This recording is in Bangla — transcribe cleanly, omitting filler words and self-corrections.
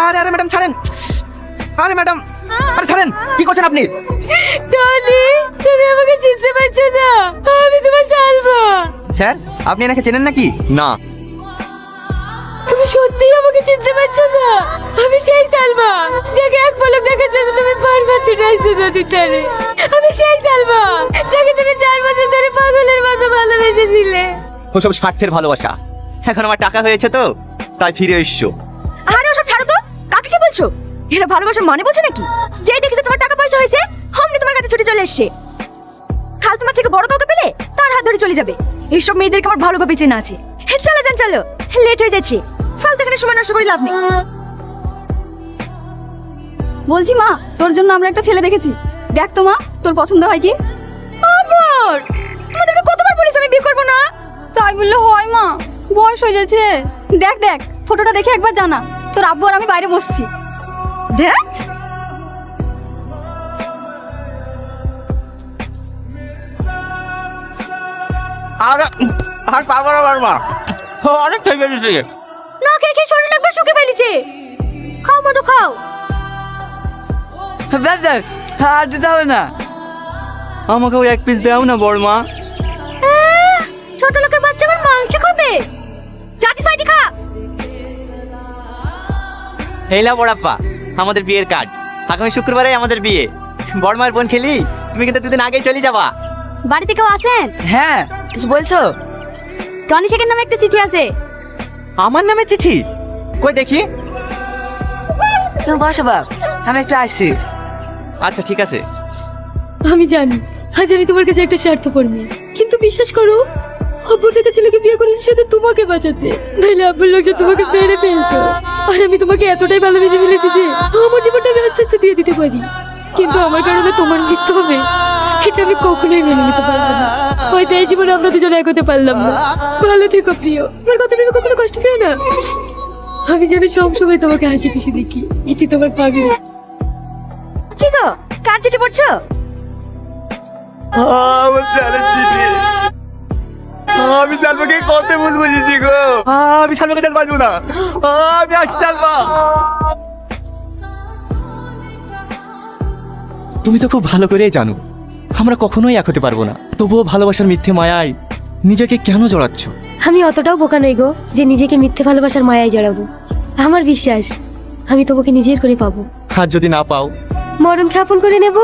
আরে আরে ম্যাডাম ছাড়েন, আরে ম্যাডাম, আরে ছাড়েন, কি করছেন আপনি? টনি, তুমি আমাকে চিনতে পারছো না? আমি তোমার সালমা। স্যার, আপনি এনাকে চেনেন নাকি? না। তুমি সত্যিই আমাকে চিনতে পারছো না? আমি সেই সালমা যাকে এক পলক দেখার জন্য তুমি বারবার ছুটাইছো নদীর ধারে। আমি সেই সালমা যাকে তুমি 4 বছর ধরে পাগলের মতো ভালোবেসেছিলে। ওসব স্বার্থের ভালোবাসা। এখন আমার টাকা হয়েছে তো, তাই ফিরে এসছো। আরে ওসব ছাড়ো তো, কাকে কি বলছো? এরা ভালোবাসার মানে বোঝে নাকি? যেই দেখেছে তোমার টাকা পয়সা হয়েছে, অমনি তোমার কাছে ছুটে চলে এসছে। কাল তোমার থেকে বড় কাউকে পেলে তার হাত ধরে চলে যাবে। এইসব মেয়েদেরকে আমার ভালোভাবে চেনা আছে। চলো যান, চলো, লেট হয়ে যাচ্ছে। ফালতু এখানে সময় নষ্ট করে লাভ নেই। বলছি মা, তোর জন্য আমরা একটা ছেলে দেখেছি, দেখ তো মা, তোর পছন্দ হয় কি? আবার তোমাদেরকে কতবার বলেছি আমি বিয়ে করবো না? তাই বললে হয় মা, বয়স হয়ে যাচ্ছে। দেখ দেখ, ফটোটা দেখে একবার জানা। তোর আব্বু আর আমি বাইরে বসছি। দেখ, আর আর পারবো না বারবার, অনেক খেয়ে গেছে। না খেয়ে খেয়ে শরীর একবার শুকে ফেলেছে। খাও মতো খাও। ব্যাস ব্যাস, আর দিতে হবে না। আমাকেও এক পিস দাও না বড়মা। ছোট লোকের বাচ্চা আবার মাংস খাবে? জাতি সাইডি খা। হেলা বড়াপ্পা, আমাদের বিয়ের কার্ড। আগামী শুক্রবারে আমাদের বিয়ে। বড়মার বোন খেলি, তুমি কিন্তু 2 দিন আগেই চলে যাবা। বাড়িতে কেউ আছেন? হ্যাঁ, কিছু বলছো? টনি শেখের নামে একটা চিঠি আছে। আমার নামে চিঠি? কই দেখি। তুমি বসো বাপ, আমি একটু আসছি। আচ্ছা ঠিক আছে। আমি জানি আজ আমি তোমার কাছে একটা স্বার্থপর মেয়ে, কিন্তু বিশ্বাস করো, আব্বুর টাকা ছেলেকে বিয়ে করেছি সেটা তোমাকে বাঁচাতে, নাহলে আব্বুর লোকজন তোমাকে মেরে ফেলতো। আর আমি তোমাকে এতটাই ভালোবেসে ফেলেছি যে আমার জীবনটা আমি আস্তে আস্তে দিয়ে দিতে পারি, কিন্তু আমার কারণে তোমার মৃত্যু হবে এটা আমি কখনোই মেনে নিতে পারবো না। হয়তো এই জীবনে আমরা দুজনে এক হতে পারলাম না। ভালো থেকো প্রিয়, আমার কথা ভেবে কখনো কষ্ট পেও না। আমি যেন সবসময় তোমাকে হাসি খুশি দেখি, এতে তোমার পাগল। কি গো, কার চিঠি পড়ছো? আমার জানের চিঠি। আমি সালমাকে কত ভুল বুঝেছি গো। আমি সালমাকে জান বাঁচবো না। আমি আসছি সালমা। তুমি তো খুব ভালো করেই জানো আমরা কখনোই এক হতে পারবো না, তবুও ভালোবাসার মিথ্যে মায়ায় নিজেকে কেন জড়াচ্ছ? আমি অতটাও বোকা নই গো যে নিজেকে মিথ্যে ভালোবাসার মায়ায় জড়াবো। আমার বিশ্বাস আমি তোমাকে নিজের করে পাবো। আর যদি না পাও? মরণকে আপন করে নেব।